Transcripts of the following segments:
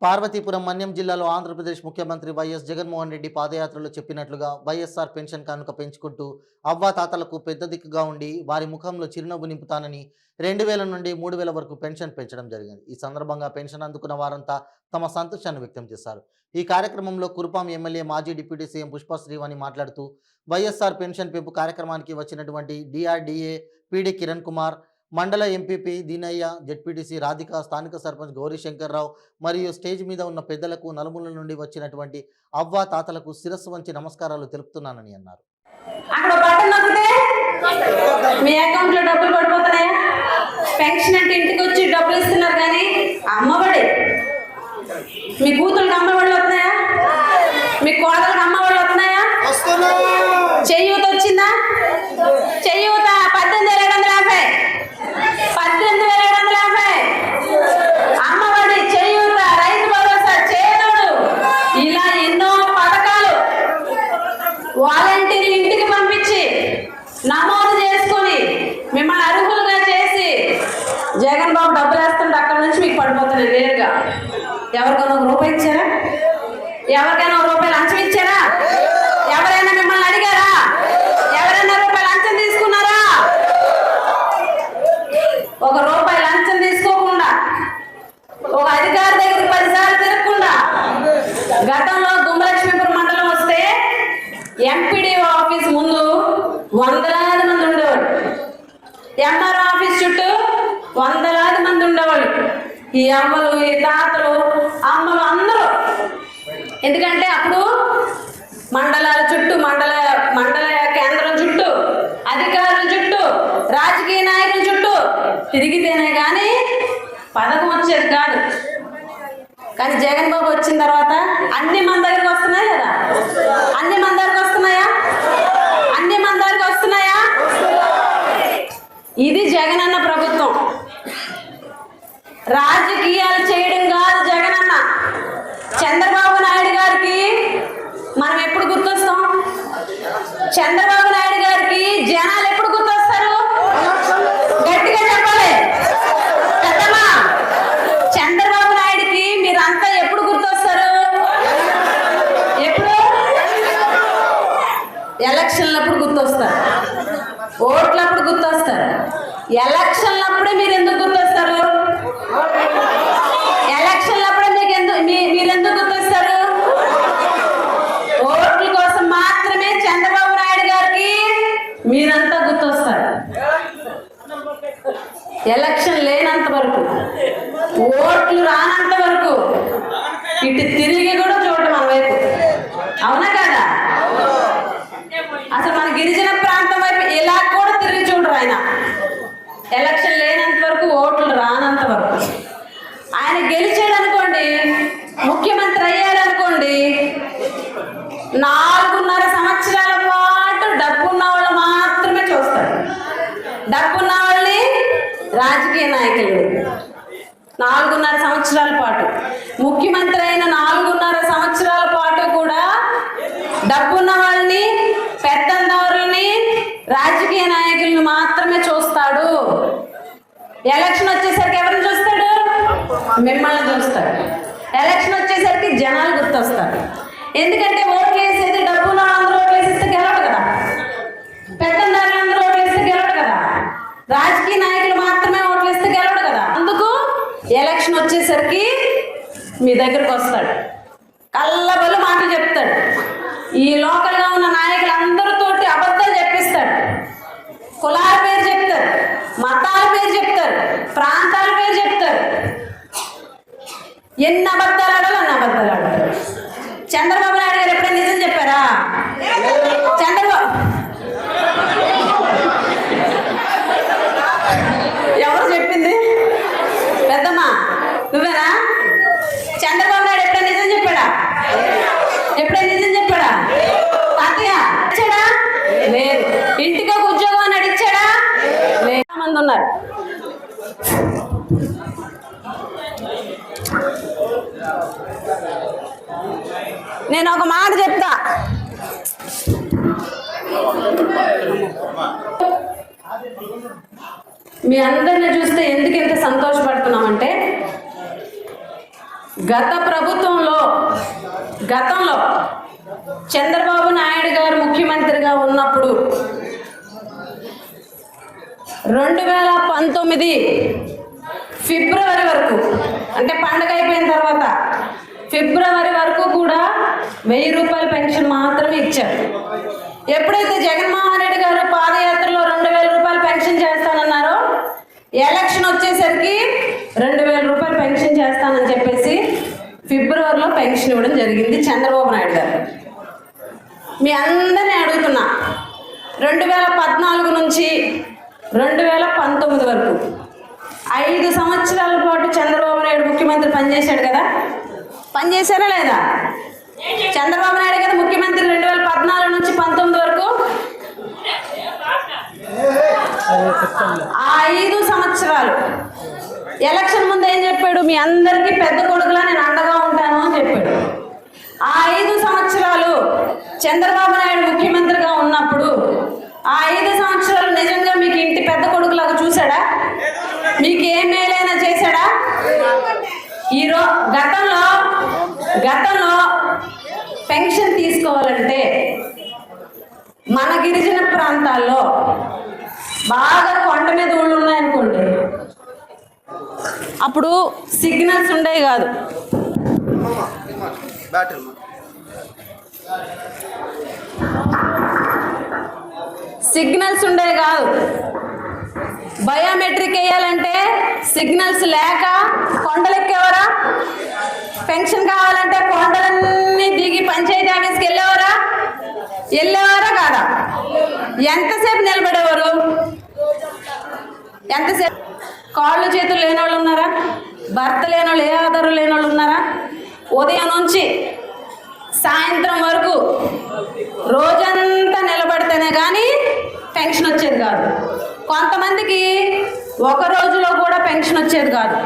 పార్వతీపురం మన్యం జిల్లాలో ఆంధ్రప్రదేశ్ ముఖ్యమంత్రి వైఎస్ జగన్మోహన్ రెడ్డి పాదయాత్రలో చెప్పినట్లుగా వైఎస్ఆర్ పెన్షన్ కానుక పెంచుకుంటూ అవ్వాతాతలకు పెద్ద దిక్కుగా ఉండి వారి ముఖంలో చిరునవ్వు నింపుతానని 2000 నుండి 3000 వరకు పెన్షన్ పెంచడం జరిగింది. ఈ సందర్భంగా పెన్షన్ అందుకున్న వారంతా తమ సంతోషాన్ని వ్యక్తం చేశారు. ఈ కార్యక్రమంలో కురుపాం ఎమ్మెల్యే మాజీ డిప్యూటీ సీఎం పుష్ప శ్రీవాణి మాట్లాడుతూ వైఎస్ఆర్ పెన్షన్ పెంపు కార్యక్రమానికి వచ్చినటువంటి డిఆర్డీఏ పీడి కిరణ్ కుమార్, మండల ఎంపీపీ దీనయ్య, జెడ్పీటీసీ రాధిక, స్థానిక సర్పంచ్ గౌరీశంకర్రావు మరియు స్టేజ్ మీద ఉన్న పెద్దలకు నలుమూలల నుండి వచ్చినటువంటి అవ్వా తాతలకు శిరస్సు వంచి నమస్కారాలు తెలుపుతున్నానని అన్నారు. మీ అకౌంట్లో డబ్బులు పడిపోతున్నాయా? పెన్షన్ అంటే ఇంటికి వచ్చి డబ్బులు ఇస్తున్నారు, కానీ అమ్మఒడి మీ కూతుళ్ళకి అమ్మఒడి వస్తున్నాయా? మీ కోడలకు అమ్మఒడి వస్తున్నాయా? చేయూత వచ్చిందా? చేయూత 18,750, 18,750. అమ్మఒడి, చేయూత, రైతు భరోసా, చేదోడు, ఇలా ఎన్నో పథకాలు వాలంటీర్లు ఇంటికి పంపించి నమోదు చేసుకుని మిమ్మల్ని అర్హులుగా చేసి జగన్ బాబు డబ్బులు వేస్తుంటే అక్కడ నుంచి మీకు పడిపోతున్నాయి నేరుగా. ఎవరికైనా ఒక రూపాయి ఇచ్చారా? ఎవరికైనా ఒక రూపాయి లంచం ఇచ్చారా? ఎవరైనా మిమ్మల్ని అడిగారా? ఎవరైనా రూపాయి లంచం తీసుకున్నారా? ఒక రూపాయి లంచం తీసుకోకుండా, ఒక అధికారి దగ్గర 10 సార్లు తిరగకుండా, గతంలో గుమ్మలక్ష్మీపురం మండలం వస్తే ఎంపీడీఓ ఆఫీస్ ముందు వందలాది మంది ఉండేవాళ్ళు, ఎంఆర్ఓ ఆఫీస్ చుట్టూ వందలాది మంది ఉండేవాళ్ళు. ఈ అమ్మలు, ఈ తాతలు, అమ్మలు అందరూ. ఎందుకంటే అప్పుడు మండలాల చుట్టూ, మండల కేంద్రం చుట్టూ, అధికారుల చుట్టూ, రాజకీయ నాయకుల చుట్టూ తిరిగితేనే కానీ పథకం వచ్చేది కాదు. కానీ జగన్ బాబు వచ్చిన తర్వాత అన్ని మన దగ్గరికి వస్తున్నాయి కదా? అన్ని మన దగ్గరికి వస్తున్నాయా? అన్ని మన దగ్గరికి వస్తున్నాయా? ఇది జగనన్న ప్రభుత్వం. రాజకీయాలు చేయడం కాదు జగనన్న. చంద్రబాబు నాయుడు గారికి మనం ఎప్పుడు గుర్తొస్తాం? చంద్రబాబు నాయుడు గారికి జనాలు ఎప్పుడు గుర్తొస్తారు? గట్టిగా చెప్పాలి పెద్దమ్మా. చంద్రబాబు నాయుడికి మీరంతా ఎప్పుడు గుర్తొస్తారు? ఎప్పుడు? ఎలక్షన్లప్పుడు గుర్తొస్తారు, ఓట్లప్పుడు గుర్తొస్తారు. ఎలక్షన్లప్పుడే మీరు ఎందుకు గుర్తొస్తారు? ఎలక్షన్లప్పుడే మీరెందుకు గుర్తొస్తారు? ఓట్ల కోసం మాత్రమే చంద్రబాబు నాయుడు గారికి మీరంతా గుర్తొస్తారు. ఎలక్షన్ లేనంత వరకు, ఓట్లు రానంత వరకు ఇటు తిరిగి కూడా చూడటం మన వైపు. అవునా కదా? అసలు మన గిరిజన ప్రాంతం వైపు ఇలా కూడా తిరిగి చూడరు ఆయన. ఎలక్షన్ లేనంత వరకు, ఓట్లు రానంత వరకు. ఆయన గెలిచాడు అనుకోండి, ముఖ్యమంత్రి అయ్యాడు అనుకోండి, 4.5 సంవత్సరాల పాటు డబ్బున్న వాళ్ళు మాత్రమే చూస్తారు. డబ్బున్న వాళ్ళని రాజకీయ నాయకులు 4.5 సంవత్సరాల పాటు, ముఖ్యమంత్రి అయిన 4.5 సంవత్సరాల పాటు కూడా డబ్బున్న వాళ్ళని, పెద్దందరుల్ని, రాజకీయ నాయకులను మాత్రమే చూస్తాడు. ఎలక్షన్ వచ్చేసరికి ఎవరిని చూస్తాడు? మిమ్మల్ని చూస్తాడు. ఎలక్షన్ వచ్చేసరికి జనాలు గుర్తొస్తారు. ఎందుకంటే ఓట్లు వేసేది డబ్బున్న వాళ్ళందరూ ఓట్లు వేసేస్తే గెలవడు కదా, పెద్దందరులందరూ ఓట్లు వేస్తే గెలవడు కదా, రాజకీయ నాయకులు మాత్రమే ఓట్లు వేస్తే గెలవడు కదా. అందుకు ఎలక్షన్ వచ్చేసరికి మీ దగ్గరకు వస్తాడు, కళ్ళబొల్లి మాటలు చెప్తాడు. ఈ లోకల్గా ఉన్న నాయకులందరితోటి అబద్ధాలు చెప్పిస్తాడు. కులాల పేరు చెప్తారు, మతాల పేరు చెప్తారు, ప్రాంతాల పేరు చెప్తారు. ఎన్ని అబద్ధాలు ఆడాలో అన్ని అబద్ధాలు ఆడారు. చంద్రబాబు నాయుడు గారు ఎప్పుడైనా నిజం చెప్పారా? చంద్రబాబు ఎవరు చెప్పింది? పెద్దమ్మా నువ్వేనా? చంద్రబాబు నాయుడు ఎప్పుడైనా నిజం చెప్పాడా? ఎప్పుడైనా నిజం చెప్పాడా? తాతయ్య ఇచ్చాడా? లేదు. ఇంటికి ఒక ఉద్యోగం అని అడిచాడా? లేదు. మంది ఉన్నారు. నేను ఒక మాట చెప్తా. మీ అందరిని చూస్తే ఎందుకు ఇంత సంతోషపడుతున్నామంటే గతంలో చంద్రబాబు నాయుడు గారు ముఖ్యమంత్రిగా ఉన్నప్పుడు 2019 ఫిబ్రవరి వరకు, అంటే పండగ అయిపోయిన తర్వాత ఫిబ్రవరి వరకు కూడా 1000 రూపాయల పెన్షన్ మాత్రమే ఇచ్చారు. ఎప్పుడైతే జగన్మోహన్ రెడ్డి గారు పాదయాత్రలో 2000 రూపాయలు పెన్షన్ చేస్తానన్నారో, ఎలక్షన్ వచ్చేసరికి 2000 రూపాయలు పెన్షన్ చేస్తానని చెప్పేసి ఫిబ్రవరిలో పెన్షన్ ఇవ్వడం జరిగింది చంద్రబాబు నాయుడు గారు. మీ అందరినీ అడుగుతున్నా, 2014 నుంచి 2019 వరకు 5 సంవత్సరాల పాటు చంద్రబాబు నాయుడు ముఖ్యమంత్రి పనిచేశాడు కదా, పనిచేశారా లేదా? చంద్రబాబు నాయుడు కదా ముఖ్యమంత్రి 2014 నుంచి 19 వరకు. ఆ 5 సంవత్సరాలు ఎలక్షన్ ముందు ఏం చెప్పాడు? మీ అందరికీ పెద్ద కొడుకులా నేను అండగా ఉంటాను అని చెప్పాడు. ఆ 5 సంవత్సరాలు చంద్రబాబు నాయుడు ముఖ్యమంత్రిగా ఉన్నప్పుడు ఆ 5 సంవత్సరాలు నిజంగా మీకు ఇంటి పెద్ద కొడుకులాగా చూశాడా? మీకు ఏ మేలైనా చేశాడా? గతంలో పెన్షన్ తీసుకోవాలంటే మన గిరిజన ప్రాంతాల్లో బాగా కొండ మీద ఊళ్ళు ఉన్నాయనుకోండి, అప్పుడు సిగ్నల్స్ ఉండేవి కాదు. బయోమెట్రిక్ వేయాలంటే సిగ్నల్స్ లేక కొండలెక్కేవారా? పెన్షన్ కావాలంటే కొండలన్నీ దిగి పంచాయతీ ఆఫీస్కి వెళ్ళేవారా కాదా? ఎంతసేపు నిలబడేవారు? ఎంతసేపు? కాళ్ళు చేతులు లేని వాళ్ళు ఉన్నారా? భర్త లేని వాళ్ళు, ఏ ఆధారం లేని వాళ్ళు ఉన్నారా? ఉదయం నుంచి సాయంత్రం వరకు రోజంతా నిలబడితేనే కానీ పెన్షన్ వచ్చేది కాదు. కొంతమందికి ఒక రోజులో కూడా పెన్షన్ వచ్చేది కాదు.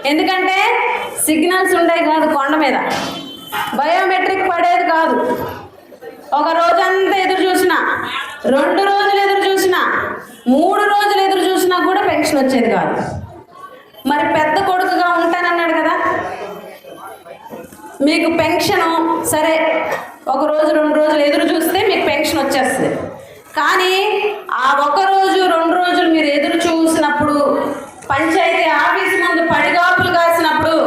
ఎందుకంటే సిగ్నల్స్ ఉండేవి కాదు, కొండ మీద బయోమెట్రిక్ పడేది కాదు. ఒక రోజంతా ఎదురు చూసినా, 2 రోజులు ఎదురు చూసినా, 3 రోజులు ఎదురు చూసినా కూడా పెన్షన్ వచ్చేది కాదు. మరి పెద్ద కొడుకుగా ఉంటానన్నాడు కదా, మీకు పెన్షను సరే ఒక రోజు 2 రోజులు ఎదురు చూస్తే మీకు పెన్షన్ వచ్చేస్తుంది. కానీ ఆ 1 రోజు 2 రోజులు మీరు ఎదురు చూసినప్పుడు, పంచాయతీ ఆఫీస్ ముందు పడిగాపులు కాసినప్పుడు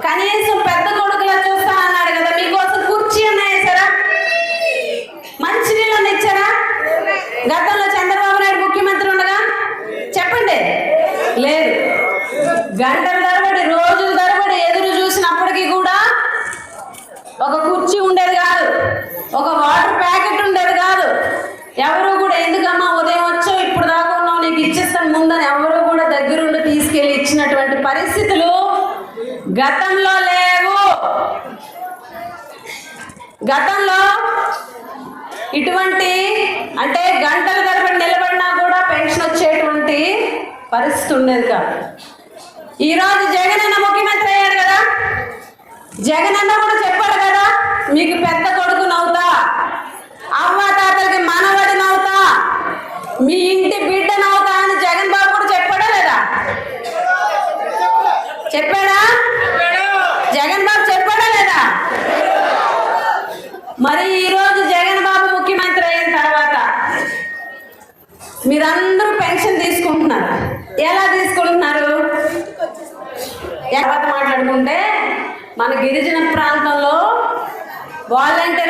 కనీసం పెద్ద కొడుకులా చూస్తానన్నాడు కదా, మీకోసం కుర్చీ అన్నా వేసారా? మంచినీళ్ళు అన్న ఇచ్చారా? గతంలో చంద్రబాబు నాయుడు ముఖ్యమంత్రి ఉండగా చెప్పండి. లేదు. గంటల తరబడి, రోజుల తరబడి ఎదురు చూసినప్పటికీ కూడా ఒక కుర్చీ ఉండేది కాదు, ఒక వాటర్ ప్యాకెట్ ఉండేది కాదు. ఎవరు కూడా ఎందుకమ్మా ఉదయం వచ్చావు, ఇప్పుడు దాకా ఉన్నావు, నీకు ఇచ్చేస్తాను ముందని ఎవరు కూడా దగ్గరుండి తీసుకెళ్ళి ఇచ్చినటువంటి పరిస్థితులు గతంలో లేవు. గతంలో ఇటువంటి అంటే గంటల తరబడి నిలబడినా కూడా పెన్షన్ వచ్చేటువంటి పరిస్థితి ఉండేది కాదు. ఈరోజు జగన్ అన్న ముఖ్యమంత్రి అయ్యాడు కదా, జగన్ అన్న కూడా చెప్పాడు కదా, మీకు పెద్ద కొడుకు నవ్వుతా, అవ్వ తాతలకి మనవడి నవ్వుతా, మీ ఇంటి బిడ్డ నవ్వుతా అని జగన్ బాబు కూడా చెప్పాడా లేదా? చెప్పాడా? జగన్ బాబు చెప్పాడా లేదా? మరి ఈరోజు జగన్ బాబు ముఖ్యమంత్రి అయిన తర్వాత మీరందరూ పెన్షన్ తీసుకుంటున్నారు. ఎలా తీసుకుంటున్నారు? తర్వాత మాట్లాడుకుంటే మన గిరిజన ప్రాంతంలో వాలంటీర్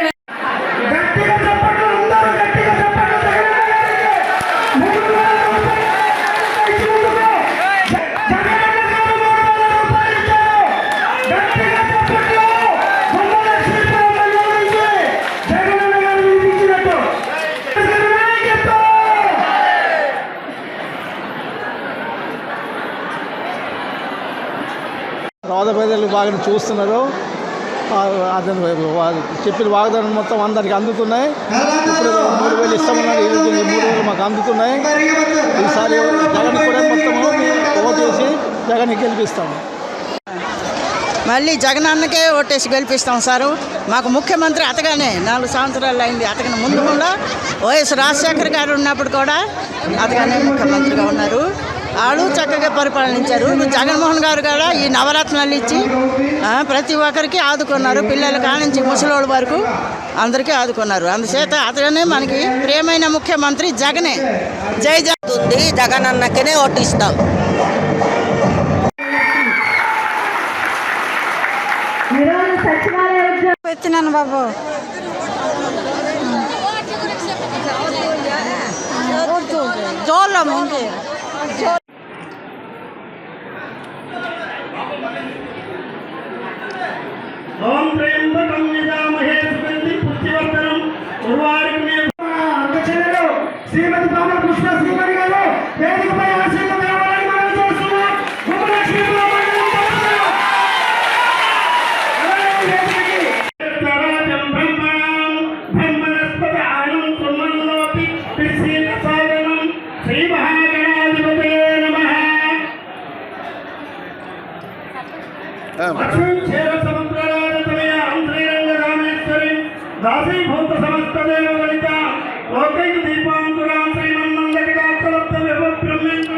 పేద ప్రజలు బాగా చూస్తున్నారు. అతను చెప్పిన వాగ్దానం మొత్తం అందరికి అందుతున్నాయి. ఇప్పుడు 3000 ఇస్తామన్నారు, 3000 మాకు అందుతున్నాయి. ఈసారి జగన్ కూడా మొత్తము ఓటేసి జగన్ గెలిపిస్తాము. మళ్ళీ జగన్ అన్నకే ఓటేసి గెలిపిస్తాం సారు. మాకు ముఖ్యమంత్రి అతగానే 4 సంవత్సరాలు అయింది. అతని ముందు కూడా వైఎస్ రాజశేఖర్ గారు ఉన్నప్పుడు కూడా అతగానే ముఖ్యమంత్రిగా ఉన్నారు. వాళ్ళు చక్కగా పరిపాలించారు. జగన్మోహన్ గారు కూడా ఈ నవరత్నాలు ఇచ్చి ప్రతి ఒక్కరికి ఆదుకున్నారు. పిల్లల కానించి ముసలోళ్ళ వరకు అందరికీ ఆదుకున్నారు. అందుచేత అతనే మనకి ప్రియమైన ముఖ్యమంత్రి జగనే. జై జగన్. జగన్ అన్నకనే ఓటిస్తాం. వచ్చినాను బాబు. జోల్లో ముందు ఓం త్రయంబకం యజామహే సుగంధిం పుష్టివర్ధనం ఉర్వారుకమే. శ్రీమతి పావన పుష్ప శ్రీమతి గారు వేదికపై ఆశీర్వాదాలు మనం చేస్తున్నాం. ఉపలక్ష్మి రాజం బ్రహ్మణం బ్రహ్మణస్పద ఆనం సుమన్నోతి పిసీత సాధనం శ్రీ మహాగణాధిపతయే నమః. లక్ష్మీక్షేర సముద్రరాజతనయ శ్రీరంగ రామేశ్వరి దాసీభూత సమస్త దేవగణిత లోకైక దీపాంకురాం శ్రీమన్మందరికాత్రవత్త బ్రహ్మేంద్ర